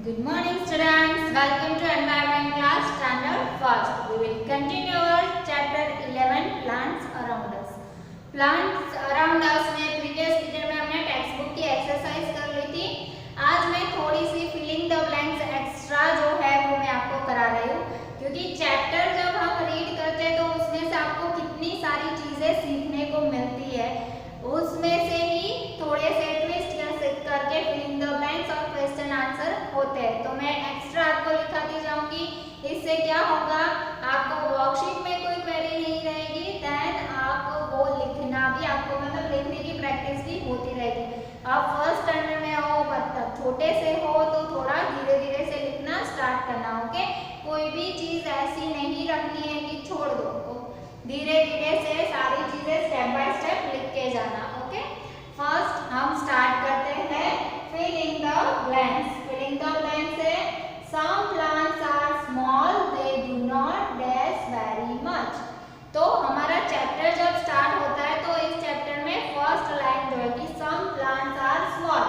Good morning students, welcome to environment class standard first. We will continue our chapter 11 plants around us. Plants around us में previous lecture में हमने text book की exercise कर ली थी. आज मैं थोड़ी सी फिलिंग द ब्लैंक्स एक्स्ट्रा जो है वो मैं आपको करा रही हूँ, क्योंकि चैप्टर जब हम रीड करते हैं तो उसमें से आपको कितनी सारी चीजें सीखने को मिलती है, उसमें से ही थोड़े से ट्विस्ट करके फिलिंग द ब्लैंक्स और क्वेश्चन आंसर होते हैं. तो मैं एक्स्ट्रा आपको लिखाती जाऊंगी. इससे क्या होगा, आपको वर्कशीट में कोई क्वेरी नहीं रहेगी, देन आप वो लिखना भी आपको मतलब लिखने की प्रैक्टिस भी होती रहेगी. आप फर्स्ट स्टैंडर्ड में हो, मतलब छोटे से हो, तो थोड़ा धीरे धीरे से लिखना स्टार्ट करना. ओके, कोई भी चीज ऐसी नहीं रखनी है कि छोड़ दो, धीरे धीरे से सारी चीजें स्टेप बाय स्टेप लिख के जाना. ओके, फर्स्ट हम स्टार्ट करते हैं filling the blanks. Filling the blanks है some plants are small, they do not dash very much. तो हमारा चैप्टर जब स्टार्ट होता है तो इस चैप्टर में फर्स्ट लाइन जो है कि some plants are small.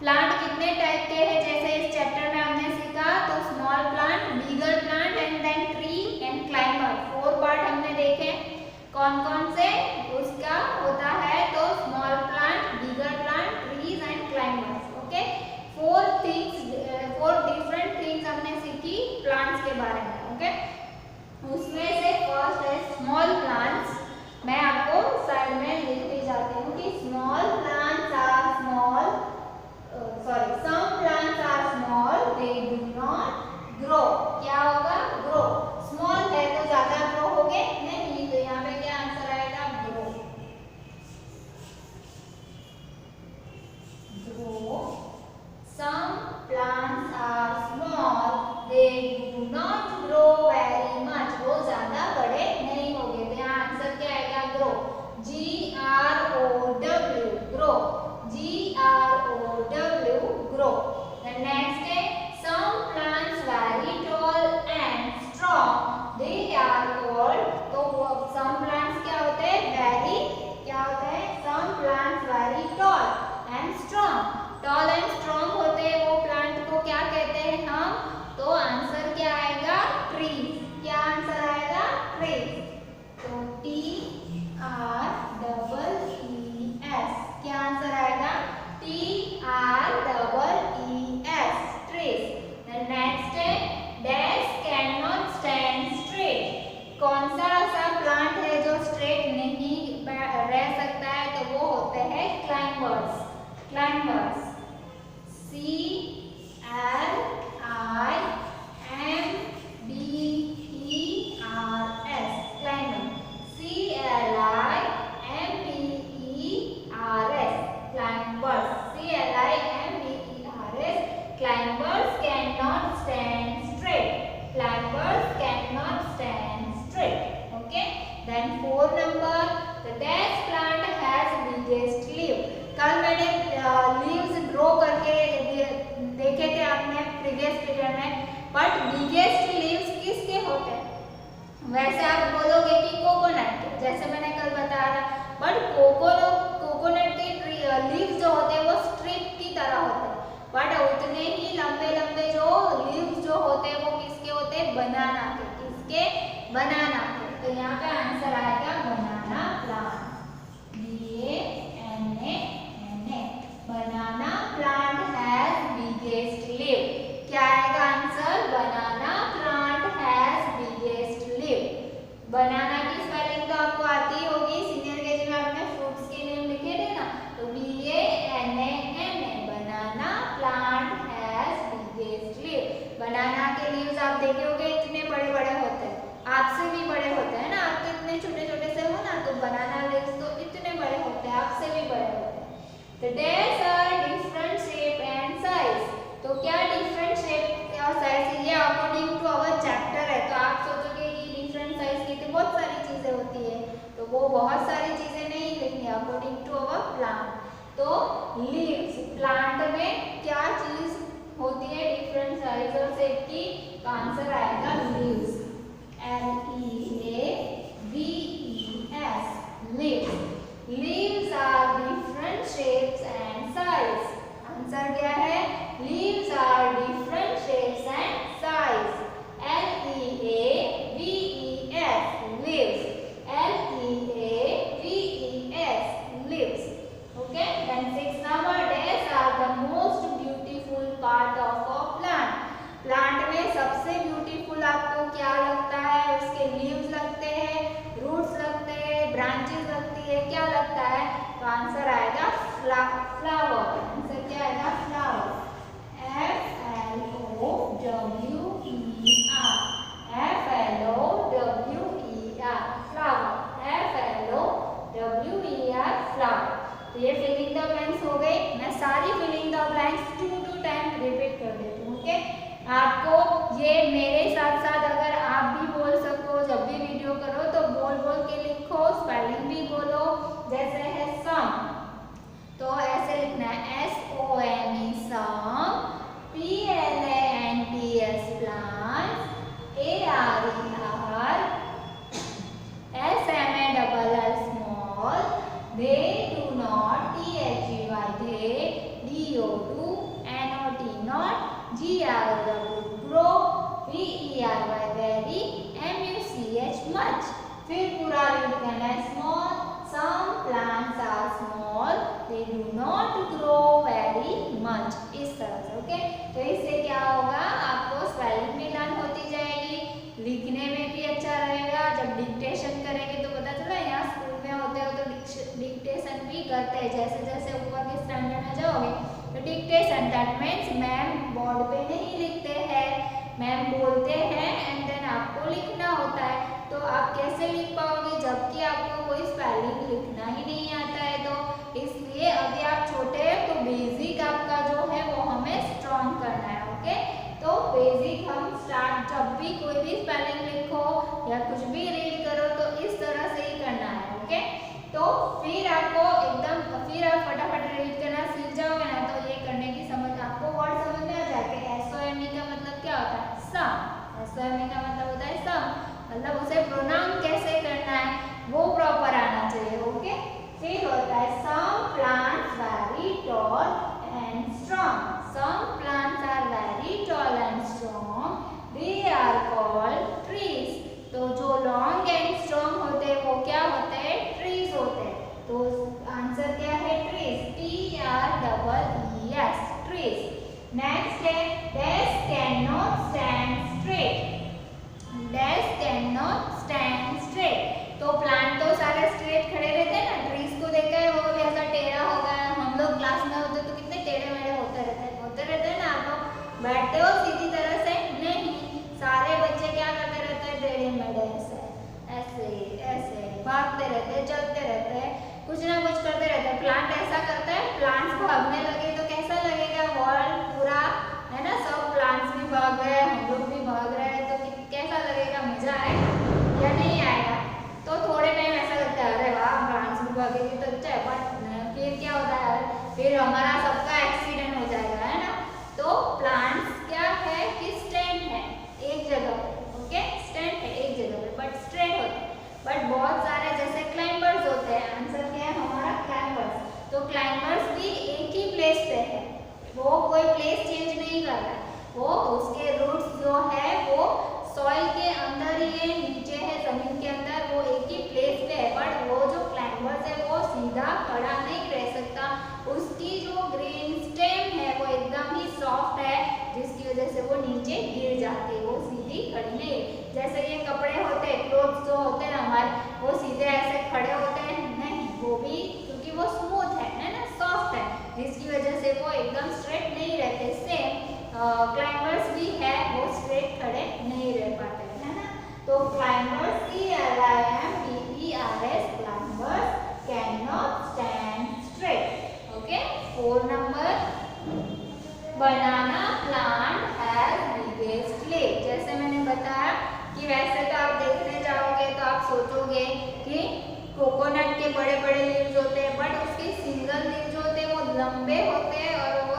Plant कितने टाइप के हैं, जैसे इस चैप्टर में हमने सीखा, तो small plant, bigger plant and then tree and climber. 4 part हमने देखे. कौन कौन से उसका होता है, तो small plant, bigger plant, trees and climbers. Okay, 4 different things हमने सीखी प्लांट्स के बारे में. ओके, उसमें से फर्स्ट है स्मॉल प्लांट्स. मैं आपको साइड में लिखती जाती हूँ कि small plants are small, some plants are small, they do not grow. क्या होगा, ग्रो. स्मॉल है तो ज्यादा ग्रो होंगे नहीं, तो यहाँ पे क्या आंसर आएगा, grow. Grow. Some plants are small, they do not grow very much. वो ज्यादा बड़े नहीं होंगे, तो यहाँ आंसर क्या आएगा, grow. GROW, grow. GROW, grow. Next है some plants very tall and strong, they are called. तो some plants क्या होते हैं, very क्या होते हैं, some plants very tall and strong. tall and strong होते हैं वो प्लांट को क्या कहते हैं हम, तो आंसर क्या आएगा, trees. क्या आंसर आएगा, trees. तो TREES. क्या आंसर आएगा, TREES, trees. नेक्स्ट है dash can not stand straight. कौन सा ऐसा प्लांट है जो स्ट्रेट नहीं रह सकता है, तो वो होते हैं climbers. Climbers, CLIMBERS, climber. CLIMBERS, climbers. CLIMBERS, climbers cannot stand straight. Climbers cannot stand straight. Okay. Then 4 number, the dash plant has biggest leaf. कल मैंने leaves ड्रॉ करके देखे थे आपने प्रीवियस पीरियड में, बट बिगेस्ट लीव्स किसके होते हैं, वैसे आप बोलोगे कि कोकोनट के, जैसे मैंने कल बताया था, बट कोकोनट के लीव्स जो होते हैं वो स्ट्रिप की तरह होते हैं, बट उतने ही लंबे लंबे जो लीव्स जो होते हैं वो किसके होते हैं, बनाना के. किसके, बनाना के. तो यहाँ पे आंसर आएगा banana plant. BANANA, banana plant has biggest leave. क्या आएगा answer, banana plant has biggest leave. Banana की स्पेलिंग तो आपको आती होगी, सीनियर केजी में आपने फ्रूट्स के नेम लिखे थे ना, तो BANANA, banana plant has biggest leave. Banana के लीव्स आप देखे होंगे इतने बड़े बड़े होते हैं, आपसे भी बड़े होते हैं ना, आप तो इतने छोटे छोटे से हो ना, तो बनाना लीव्स तो इतने बड़े होते हैं, आपसे भी बड़े होते हैं. The days are different shape and size. तो क्या डिफरेंट शेप और साइज, ये अकॉर्डिंग टू अवर चैप्टर है, तो आप सोचोगे कि डिफरेंट साइज की तो बहुत सारी चीजें होती है, तो वो बहुत सारी चीजें नहीं लिखनी अकॉर्डिंग टू अवर प्लांट. तो लीव्स, प्लांट में क्या चीज होती है डिफरेंट साइज और शेप की, तो आंसर आएगा leaves. LEAVES, leaves. Leaves are different shapes and size. Answer क्या है, leaves are different Then 6 number, days are the most beautiful part of a plant. Plant में सबसे ब्यूटीफुल आपको क्या लगता है? उसके लीव्स लगते हैं, रूट्स लगते हैं, ब्रांचेस लगती है, क्या लगता है? तो आंसर आएगा फ्लावर। आंसर क्या आएगा? Flower. FLOWER, FLOWER, flower, FLOWER, flower. तो ये फिलिंग द ब्लैंक्स हो गई। मैं सारी filling the blanks 2 time repeat कर देती हूँ। ओके, आपको ये मेरे साथ साथ अगर आप भी बोल सको, जब भी वीडियो करो तो बोल बोल के लिखो, स्पेलिंग भी बोलो। जैसे है सम, तो ऐसे लिखना है SOME some, PLANTS plants, ARER, SMALL small, they do not, THEY they, DO2 NOT not, GROW grow, VERY very, MUCH much। फिर पूरा रीड करना है। Small, some plants are small, they do not grow very much, इस तरह से। Okay, तो इससे क्या होगा? आपको स्पेलिंग भी लर्न होती जाएगी, लिखने में भी अच्छा रहेगा। जब डिक्टेशन करेंगे तो पता चला, यहाँ स्कूल में होते हो तो डिक्टेशन भी करते हैं। जैसे जैसे ऊपर के स्टैंडर्ड में जाओगे तो dictation, that means ma'am board पे नहीं लिखते हैं, मैम बोलते हैं एंड देन आपको लिखना होता है। तो आप कैसे लिख पाओगे जबकि आपको कोई स्पेलिंग लिखना ही नहीं आता है? तो इसलिए अभी आप छोटे हैं तो बेसिक आपका जो है वो हमें स्ट्रॉन्ग करना है। ओके, तो बेसिक हम स्टार्ट, जब भी कोई भी स्पेलिंग लिखो या कुछ भी रीड करो तो इस तरह से ही करना है। ओके, तो फिर आपको एकदम, फिर आप फटाफट रीड करना सीख जाओगे ना, तो ये करने की समझ आपको वर्ड समझ में आ जाएगा। SOME का मतलब क्या होता है? सम। SOME का मतलब होता है सम, मतलब उसे प्रोनाउंस कैसे करना है वो प्रॉपर आना चाहिए। ओके, फिर होता है some plants very tall and strong. Some plants are very tall and strong, they are called trees. तो जो लॉन्ग एंड स्ट्रॉन्ग होते हैं वो क्या होते हैं? ट्रीज होते हैं। तो आंसर क्या है? Trees, TREES, trees. नेक्स्ट है desk can not stand straight. Desk can not stand straight, तो प्लांट तो सारे स्ट्रेट खड़े रहते हैं ना। ट्रीज को देखा है, वो भी ऐसा टेढ़ा होगा। हम लोग क्लास में होते तो कितने टेढ़े मेढ़े होते रहते हैं ना। आप लोग बैठते हो सीधी तरह से नहीं, सारे बच्चे क्या करते रहते हैं? टेढ़े मेढ़े ऐसे ऐसे ऐसे भागते रहते हैं, चलते रहते हैं, कुछ ना कुछ करते रहते हैं। प्लांट ऐसा करता है, प्लांट्स भागने लगे तो कैसा लगेगा? वर्ल्ड पूरा है ना, सब प्लांट्स भी भाग रहे हैं, हम लोग भी भाग रहे हैं, तो कैसा लगेगा? मजा आएगा या नहीं आएगा? तो थोड़े टाइम ऐसा लगता है अरे वाह प्लांट्स भी भागेगी तो अच्छा है, बट फिर क्या होता है? फिर हमारा सबका एक्सीडेंट हो जाएगा, है ना। तो प्लांट्स क्या है कि स्टैंड है एक जगह पे। ओके, स्टैंड है एक जगह पे बट स्ट्रेट होते हैं। बट बहुत सारे जैसे क्लाइंबर्स होते हैं। आंसर क्या है हमारा? क्लाइंबर्स। तो क्लाइंबर्स भी एक ही प्लेस पे है, वो कोई प्लेस चेंज नहीं कर रहा है। वो उसके रूट्स जो है वो सॉइल के अंदर ही है, नीचे है जमीन के अंदर, वो एक ही प्लेस पे है। बट वो जो क्लाइंबर्स है वो सीधा खड़ा नहीं रह सकता, उसकी जो ग्रीन स्टेम है वो एकदम ही सॉफ्ट है, जिसकी वजह से वो नीचे गिर जाती है, वो सीधी खड़ी नहीं। जैसे ये कपड़े होते हैं, क्लोथ्स जो होते हैं हमारे, वो सीधे ऐसे खड़े होते हैं नहीं, वो भी क्योंकि वो स्मूथ है ना, सॉफ्ट है, जिसकी वजह से वो एकदम स्ट्रेट नहीं रहते। सेम क्लाइंबर्स भी है, वो स्ट्रेट खड़े नहीं रह पाते, है ना। तो climbers, CLIMBERS, climbers can not stand straight. Okay, 4 number, banana plant has biggest leaf. जैसे मैंने बताया कि वैसे तो आप देखने जाओगे तो आप सोचोगे कि कोकोनट के बड़े बड़े लीव्स होते हैं, बट उसके सिंगल लीव जो होते हैं वो लंबे होते हैं और वो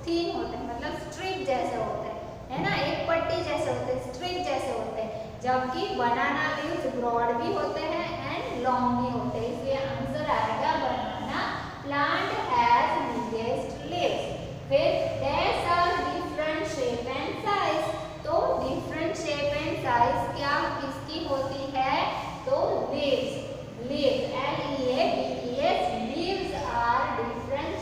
थीन होते हैं, मतलब स्ट्रिप जैसे होते हैं, है ना, एक पट्टी जैसे होते हैं, स्ट्रिप जैसे होते हैं। जबकि बनाना लीव्स ब्रॉड भी होते हैं एंड लॉन्ग भी होते हैं, इसलिए आंसर आएगा banana plant has biggest leaves. फिर there are different shape and size. तो डिफरेंट शेप एंड साइज क्या किसकी होती है? तो leaves, leaves, LEAVES, leaves are different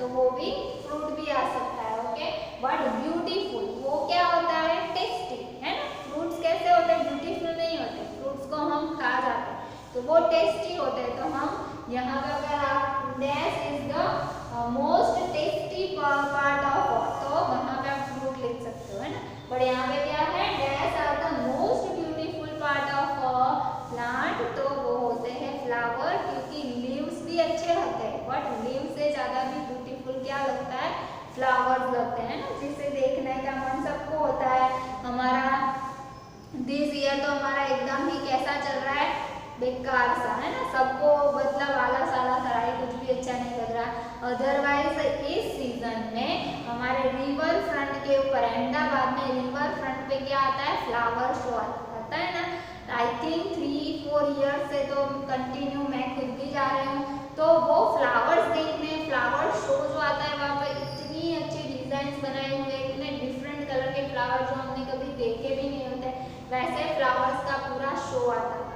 तो वो भी फ्रूट भी आ सकता है। ओके, बट ब्यूटीफुल वो क्या होता है? टेस्टी, है ना। फ्रूट्स कैसे होते हैं? ब्यूटीफुल नहीं होते। फ्रूट्स को हम खा जाते हैं तो वो टेस्टी होते हैं। तो हम यहाँ पे अगर आप dash is the most tasty part of, तो वहाँ पे आप फ्रूट लिख सकते हो, है ना। बट यहाँ पे क्या है? Dash are the most beautiful part of plant, तो वो होते हैं फ्लावर, क्योंकि लीव्स भी अच्छे लगते हैं, बट लीव से ज्यादा भी ब्यूटीफुल क्या लगता है? फ्लावर्स लगते हैं ना, जिसे देखने का मन सबको होता है। हमारा दिस ईयर तो हमारा एकदम ही कैसा चल रहा है? बेकार सा, है ना। सबको मतलब आलस आलस आ रहा है, कुछ भी अच्छा नहीं लग रहा। अदरवाइज इस सीजन में हमारे रिवर फ्रंट के ऊपर, अहमदाबाद में रिवर फ्रंट पे क्या आता है? फ्लावर शो आता है ना। आई थिंक 3-4 ईयर्स से तो कंटिन्यू मैं खुद भी जा रही हूँ, तो वो फ्लावर्स देखने, फ्लावर शो जो आता है वहाँ पर इतनी अच्छी डिजाइन बनाए हुए, इतने डिफरेंट कलर के फ्लावर जो हमने कभी देखे भी नहीं होते, वैसे फ्लावर्स का पूरा शो आता है।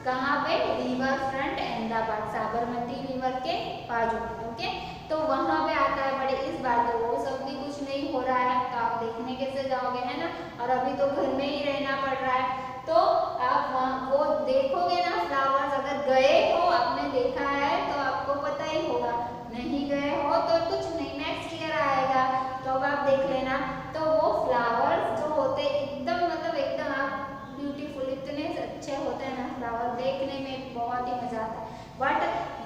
कहाँ पे? River front Ahmedabad, Sabarmati river के बाजू में। ओके, तो वहाँ पे आता है। बड़े इस बार तो वो सब भी कुछ नहीं हो रहा है, तो आप देखने कैसे जाओगे, है ना। और अभी तो घर में ही रहना पड़ रहा है, तो आप वहाँ वो देखोगे ना फ्लावर्स। अगर गए हो, आपने देखा है तो आपको पता ही होगा, नहीं गए हो तो कुछ नहीं, नेक्स्ट ईयर आएगा तो अब आप देख लेना। तो वो फ्लावर्स जो होते एकदम मतलब एकदम आप ब्यूटीफुल, इतने अच्छे होते हैं ना फ्लावर, देखने में बहुत ही मजा आता है। बट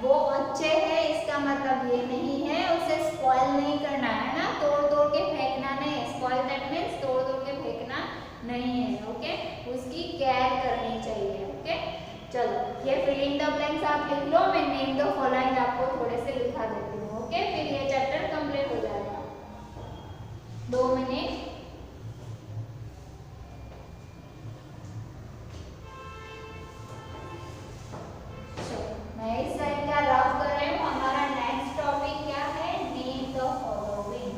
वो अच्छे हैं इसका मतलब ये नहीं है उसे स्पॉइल नहीं करना है ना, तोड़ तोड़ के फेंकना नहीं। स्पॉइल दैट मीन्स तोड़ तोड़ के फेंकना नहीं है। ओके, उसकी केयर करनी चाहिए। ओके, चलो ये फिल इन द ब्लैंक्स आप लिख लो, मैं नेम द फॉलोइंग आपको थोड़े से लिखा देती हूँ। ओके, फिर ये चैप्टर कंप्लीट हो जाएगा। 2 मिनट। मैं इस साइड का रफ कर रही हूँ। हमारा नेक्स्ट टॉपिक क्या है? Name the following.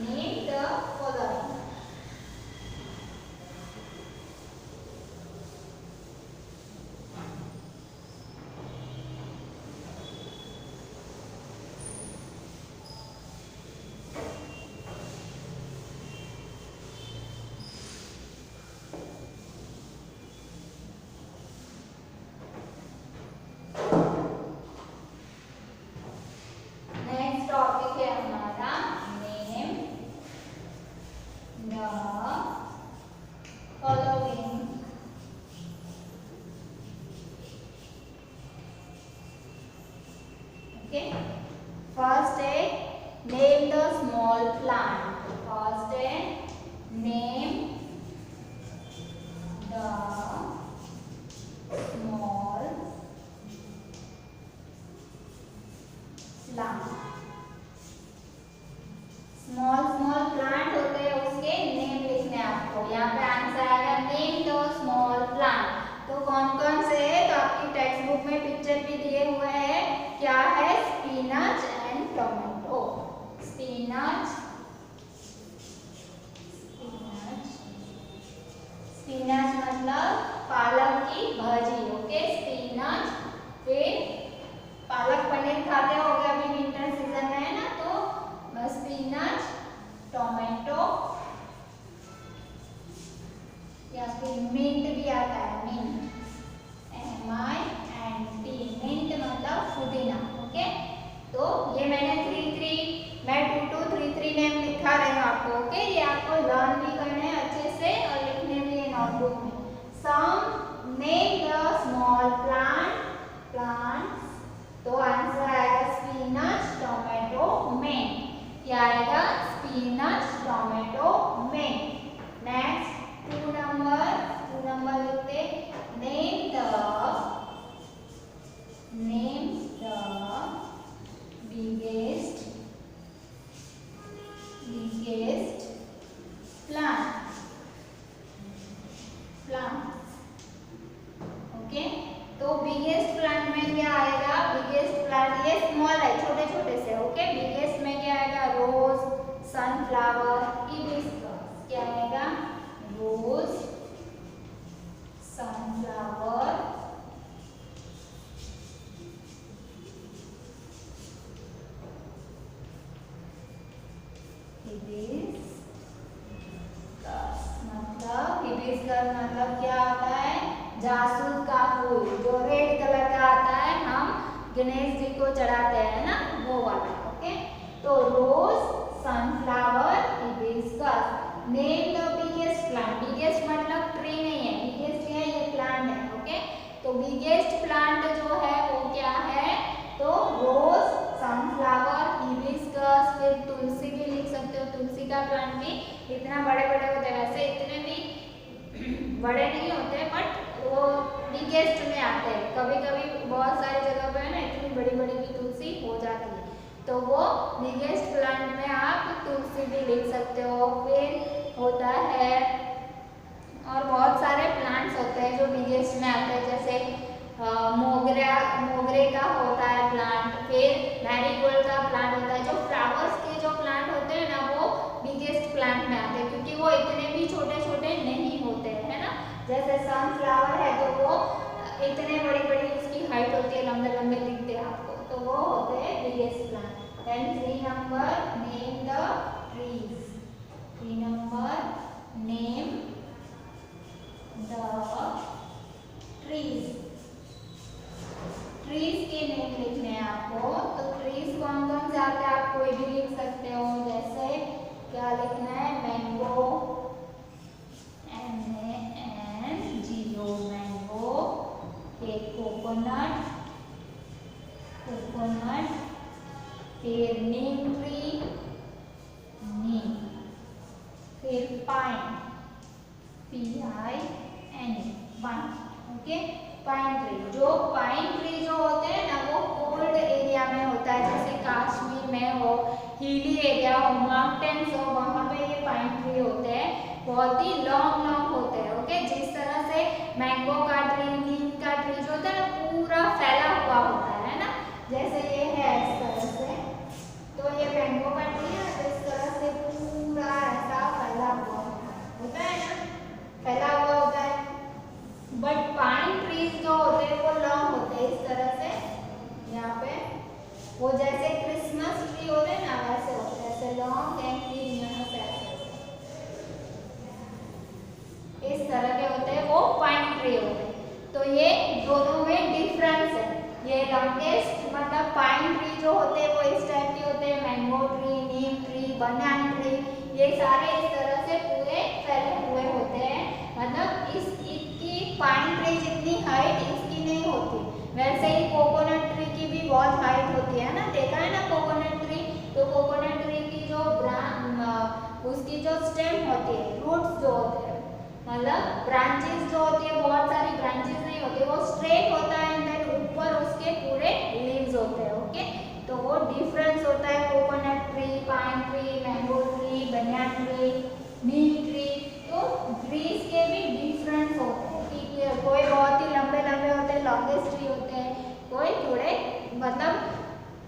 Name the following. Topic है हमारा name the following. Okay, first है name the small plant. First है name the small plant. Small plant होते हैं, उसके नेम लिखने आपको। यहाँ पे आंसर आएगा नेम द स्मॉल प्लांट। तो कौन कौन से है? तो आपकी टेक्स्ट बुक में पिक्चर भी दिए हुए हैं। क्या है? Spinach and tomato. Spinach, spinach मतलब पालक की भाजी। Okay, spinach. फिर पालक पनीर खाते होगे अभी विंटर सीजन में, है ना, तो स्पिनच, टोमेटो, या फिर मिंट भी आता है, मिंट, MINT, मिंट मतलब पुदीना। ओके, तो ये मैंने 2-2-3-3 नेम लिखा रहे हैं आपको। ओके, ये आपको लर्न भी करने हैं अच्छे से और लिखने भी है नोटबुक में। Some name the small plants, तो आंसर आएगा स्पिनच, टोमेटो, मिंट। क्या आएगा? Spinach, tomato, mint. Next 2 number लिखते, name the biggest plant. Hibiscus मतलब क्या होता है, जासूद का फूल जो रेड कलर का आता है, हम गणेश जी को चढ़ाते हैं ना, वो वाला। ओके, तो rose, sunflower, hibiscus. Name the biggest plant. Biggest मतलब ट्री नहीं है, बिगेस्ट है ये प्लांट है। ओके, तो बिगेस्ट प्लांट जो है वो क्या है, तो रोज, सनफ्लावर, हिबिस्कस, फिर तुलसी भी लिख सकते हो। तुलसी का प्लांट भी इतना बड़े बड़े होते हैं, वैसे इतने भी बड़े नहीं होते, बट वो बिगेस्ट में आते हैं। कभी कभी बहुत सारी जगह पे है ना इतनी बड़ी बड़ी भी तुलसी हो जाती है, तो वो बिगेस्ट प्लांट में आप तुलसी भी लिख सकते हो। फिर होता है और बहुत सारे प्लांट्स होते हैं जो बिगेस्ट में आते हैं, जैसे मोगरे का होता है प्लांट, फिर मैरीगोल्ड का प्लांट होता है। जो फ्लावर्स के जो प्लांट होते हैं ना वो बिगेस्ट प्लांट में आते हैं, क्योंकि वो इतने भी छोटे छोटे नहीं होते हैं ना। जैसे सनफ्लावर है तो वो इतने बड़ी बड़ी उसकी हाइट होती है, लंबे लंबे दिखते हैं आपको, तो वो होते हैं biggest plant. Then 3 number, name the trees. 3 number, name the trees. Trees के नेम लिखने हैं आपको, तो ट्रीज कौन कौन से आते हैं आप कोई भी लिख सकते हो। जैसे क्या लिखना है, मैंगो, MANGO, मैंगो। फिर कोकोनट, फिर नीम ट्री, नीम। फिर pine, PIN, pine. Okay, pine tree. जो पाइन ट्री जो होते हैं ना वो कोल्ड एरिया में होता है, जैसे कश्मीर में हो, हिली एरिया हो, माउंटेन्स हो, वहाँ पे ये पाइन ट्री होते हैं, बहुत ही लॉन्ग लॉन्ग होते हैं। ओके, जिस तरह से मैंगो का ट्री, नीम का ट्री जो होता है ना पूरा फैला हुआ होता है ना, जैसे ये है इस तरह से, तो ये मैंगो का ट्री है तो इस तरह से पूरा ऐसा फैला हुआ होता है ना, फैला हुआ होता है। बट पाइन ट्रीज जो होते हैं वो लॉन्ग होते हैं, इस तरह से यहाँ पे वो जैसे क्रिसमस ट्री होते हैं ना वैसे होते हैं, ऐसे लॉन्ग एंड फिर यहाँ से इस तरह के होते हैं, वो पाइन ट्री होते हैं। तो ये दोनों में डिफरेंस है। ये लॉन्गेस्ट मतलब पाइन ट्री जो होते हैं वो इस टाइप के होते हैं, mango tree, neem tree, banana tree, ये सारे इस तरह से पूरे फैले हुए होते हैं। मतलब इसकी पाइन ट्री जितनी हाइट इसकी नहीं होती, वैसे ही कोकोनट ट्री की भी बहुत हाइट होती है ना, देखा है ना कोकोनट ट्री। तो कोकोनट ट्री की जो उसकी जो स्टेम होती है, रूट्स जो होते हैं, मतलब ब्रांचेस जो होती है, बहुत सारी ब्रांचेस नहीं होती, वो स्ट्रेट होता है, एंड ऊपर उसके पूरे लीव्स होते हैं। ओके, तो वो डिफरेंस होता है coconut tree, pine tree, mango tree, banana tree, neem tree. तो ट्रीज के भी डिफरेंस होते हैं कि कोई बहुत ही लंबे लंबे होते हैं, लॉन्गेस्ट ट्री होते हैं, कोई थोड़े मतलब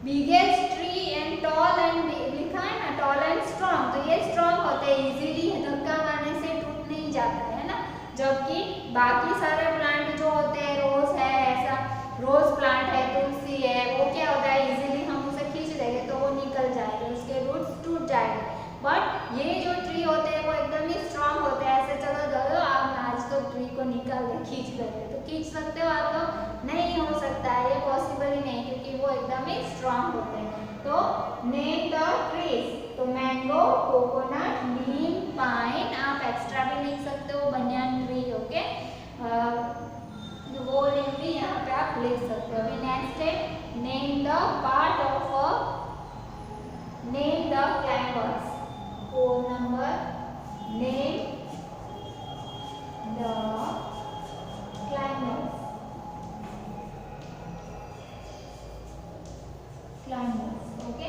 biggest tree and tall and लिखा है ना, टॉल एंड स्ट्रॉन्ग, तो ये स्ट्रॉन्ग होते हैं, इजीली धक्का मारने से टूट नहीं जाता है ना। जबकि बाकी सारे प्लांट जो होते हैं, रोज है, ऐसा रोज प्लांट है, तुलसी है, वो क्या होता है इजीली हम उसे खींच देंगे तो वो निकल जाएगा, उसके रूट्स टूट जाएंगे। बट ये जो ट्री होते हैं वो एकदम ही स्ट्रांग होते हैं, ऐसे चलो चलो आप आज तो ट्री को निकाल के खींच लेते, तो खींच सकते हो आप, तो नहीं हो सकता है, ये पॉसिबल ही नहीं, क्योंकि वो एकदम ही स्ट्रांग होते हैं। तो नेम द ट्रीज, तो मैंगो, कोकोनट, नीम, पाइन, आप एक्स्ट्रा भी लिख सकते हो, बनियान ट्री। ओके, वो नेम भी यहाँ पे आप लिख सकते हो। अभी नेक्स्ट है name the part of name the climbers. 4 number, name the climbers. Okay,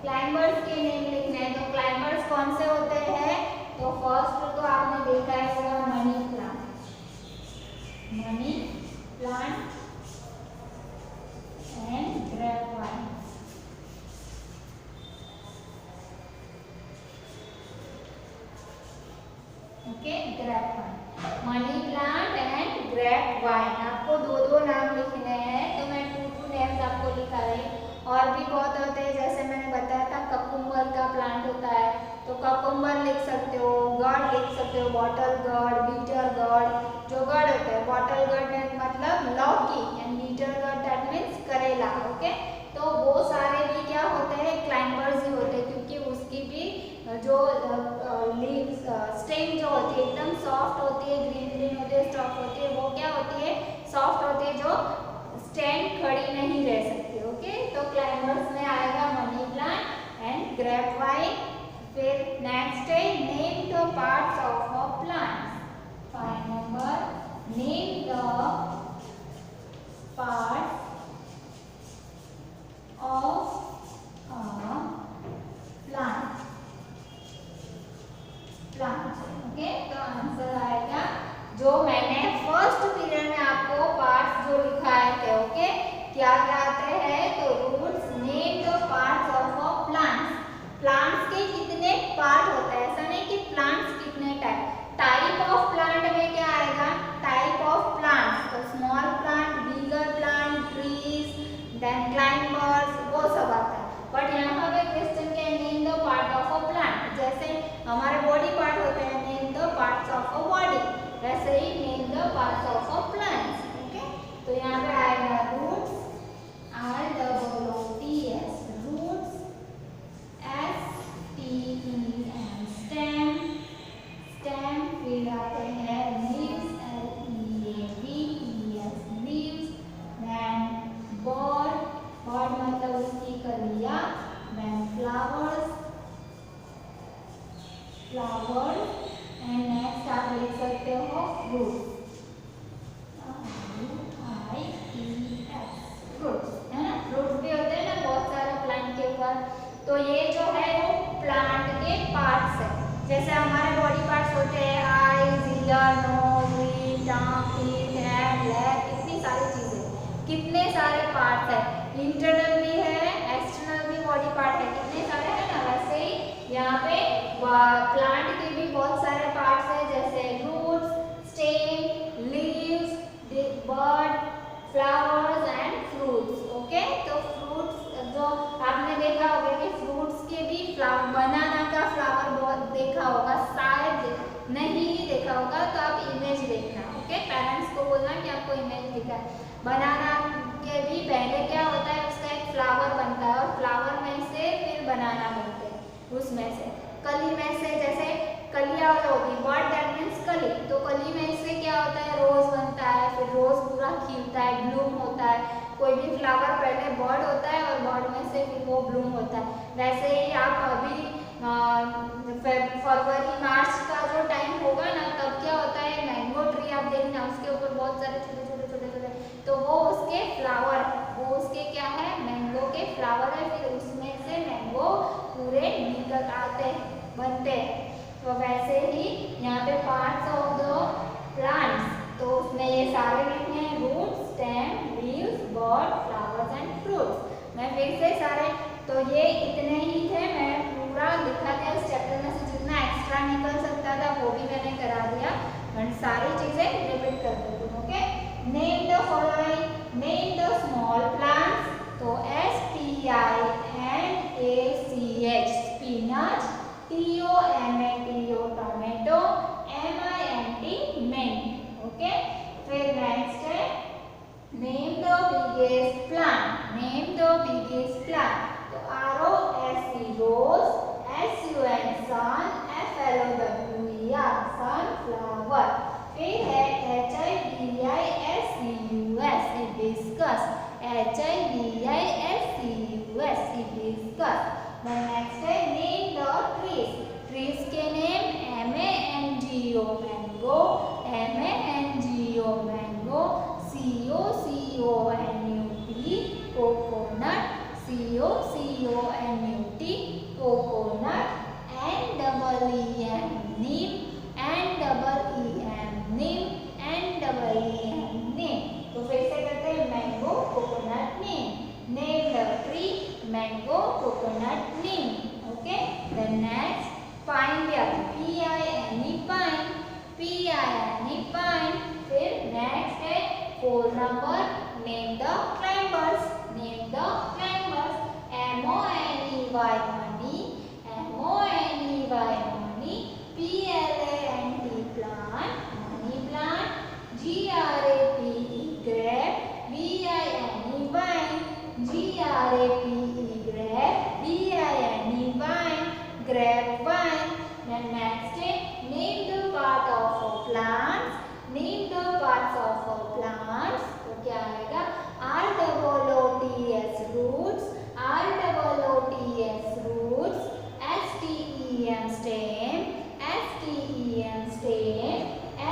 climbers के नेम लिखने हैं। तो क्लाइंबर्स कौन से होते हैं, तो फर्स्ट तो आपने देखा है वो money plant, money plant and grapevine. Okay, grapevine, money plant and grapevine, आपको दो दो नाम लिखने हैं, तो मैं 2 नेम्स आपको लिखा रही। और भी बहुत होते हैं, जैसे मैंने बताया था ककुम्बर का प्लांट होता है, तो ककुम्बर लिख सकते हो, गॉड लिख सकते हो, बॉटल गॉड, बीटर सॉफ्ट होती है जो स्टैंड खड़ी नहीं रह सकती। ओके, तो क्लाइंबर्स में आएगा money plant and grep wine. फिर नेक्स्ट है name the parts of a plant. 5 number, name the parts of a plant. Okay, तो आंसर आएगा जो मैंने फर्स्ट पीरियड में आपको पार्ट्स जो लिखाए थे। ओके, क्या क्या आते हैं, तो roots, name the parts of a plants. Plants के कितने पार्ट होते हैं, ऐसा नहीं कि प्लांट्स कितने टाइप ऑफ प्लांट में क्या आएगा, टाइप ऑफ प्लांट्स, तो small plant, bigger plant, trees, then climbers, वो सब आता है। बट यहाँ पे क्वेश्चन क्या है, name the part of a plant. जैसे हमारे बॉडी पार्ट होते हैं, name the parts of a body, वैसे ही name the parts of a plants. Okay, तो यहाँ पे आएगा roots, ROOTS, roots, STEM, stem, stem. फिर आते हैं leaves, LEAVES, leaves. Then bud, bud मतलब उसकी कलियां। Then flowers, flowers. And next आप लिख सकते हो फ्रूट, फ्रूट्स, है ना। फ्रूट्स भी होते हैं ना बहुत सारे प्लांट के ऊपर। तो ये जो है वो प्लांट के पार्ट्स है। जैसे हमारे बॉडी पार्ट्स होते हैं, आईज, ईयर, नोज, लिप, टंग, फीट, हैंड, लेग, इतनी सारी चीजें, कितने सारे पार्ट्स है। इंटरनल भी है, एक्सटर्नल भी बॉडी पार्ट है, कितने सारे है ना। वैसे ही यहाँ पे प्लांट के भी बहुत सारे पार्ट्स है, जैसे roots, stem, leaves, bud, flowers and fruits. Okay, तो फ्रूट्स जो आपने देखा होगा कि फ्रूट्स के भी फ्लावर, बनाना का फ्लावर बहुत देखा होगा, शायद नहीं देखा होगा तो आप इमेज देखना। ओके, पेरेंट्स को बोलना कि आपको इमेज दिखा है। बनाना के भी पहले क्या होता है, उसका एक फ्लावर बनता है और फ्लावर में से फिर बनाना बनते हैं। उसमें से कली में से, जैसे कलियां होगी, बर्ड दैट मीन्स कली, तो कली में से क्या होता है, रोज बनता है, फिर रोज पूरा खिलता है, ब्लूम होता है। कोई भी फ्लावर पहले बर्ड होता है और बर्ड में से फिर वो ब्लूम होता है। वैसे ही आप अभी फरवरी मार्च का जो टाइम होगा ना, तब क्या होता है, मैंगो ट्री आप देखना, उसके ऊपर बहुत सारे छोटे छोटे छोटे छोटे, तो वो उसके फ्लावर, वो उसके क्या है, मैंगो के फ्लावर है। फिर उसमें से मैंगो पूरे निकल आते हैं, बनते हैं। तो वैसे ही यहाँ पे पार्ट्स ऑफ द प्लांट्स, तो उसमें ये सारे लिखने हैं, root, stem, leaves, bud, flowers and fruits. मैं फिर से सारे, तो ये इतने ही थे, मैं पूरा लिखा था इस चैप्टर में से, जितना एक्स्ट्रा निकल सकता था वो भी मैंने करा दिया, और सारी चीजें रिपीट कर देती हूँ। Okay, name the following, name the small plants, तो SPINACH, spinach, TOMATO, tomato, MINT, mint। Okay, फिर नेक्स्ट है name the biggest plant, name the biggest plant, तो ROSE, रोज, SUN, सन, FLOWER, सनफ्लावर। फिर है HIBISCUS, hibiscus, HIBISCUS, hibiscus. Next है name the trees, trees के name MANGO, mango, MANGO, mango, COCONUT, coconut, COCONUT, coconut, NEEM, नीम, NEEM, नीम, NEEM, नीम। तो फिर से करते हैं, mango, coconut, neem. Name the tree, mango, coconut, neem. Okay, the next pine, PINE, pine, PINE, pine. फिर next है 4 number, name the climbers, name the climbers, MONEY, money, MONEY, money, PLANT, plant, money plant, GRAPE, grape, VINE, vine, GRAPE, grape, VINE, vine, grape vine. Next है name the part of plants, name the parts of plants,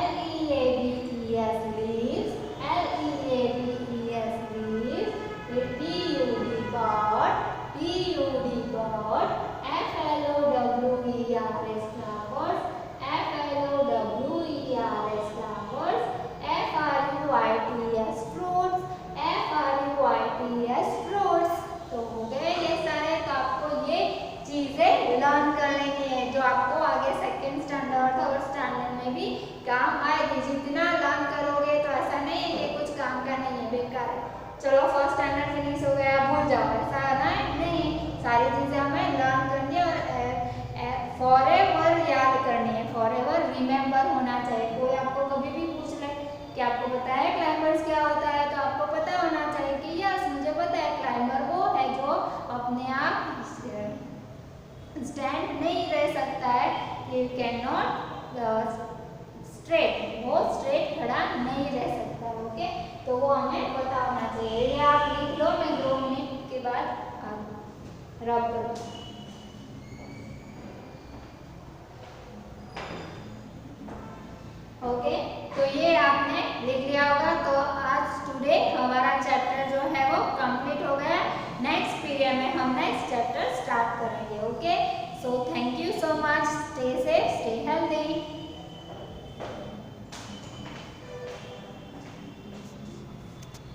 L-E-A-B-E-S leaves, L-E-A-B-E-S leaves, D-U-D bird, D-U-D bird, F-L-O-W-E-R-S flowers, F-L-O-W-E-R-S flowers, F-R-U-I-T-S fruits, F-R-U-I-T-S fruits। तो हो गए ये सारे। तो आपको ये चीजें लर्न कर लेनी है जो आपको आगे सेकंड स्टैंडर्ड थर्ड स्टैंडर्ड में भी काम आएगी। जितना लर्न करोगे तो ऐसा नहीं है कि कुछ काम का नहीं है, बेकार है, चलो फर्स्ट स्टैंडर्ड फिनिश हो गया भूल जाओ, ऐसा नहीं। सारी चीजें हमें लर्न करनी है और फॉरएवर याद करनी है, फॉरएवर रिमेंबर होना चाहिए। कोई आपको कभी भी पूछ ले कि आपको पता है क्लाइंबर्स क्या होता है, तो आपको पता होना चाहिए कि यस मुझे पता है, क्लाइंबर वो है जो अपने आप स्टैंड नहीं रह सकता है, यू कैन नॉट स्ट्रेट, वो स्ट्रेट खड़ा नहीं रह सकता। ओके, तो वो हमें पता होना चाहिए। ये आप लिख लो, मैं 2 मिनट के बाद रब करूँ। ओके, तो ये आपने लिख लिया होगा। तो आज टुडे हमारा चैप्टर जो है वो कंप्लीट हो गया। नेक्स्ट पीरियड में हम नेक्स्ट चैप्टर स्टार्ट करेंगे। Okay, so thank you so much, stay safe, stay healthy.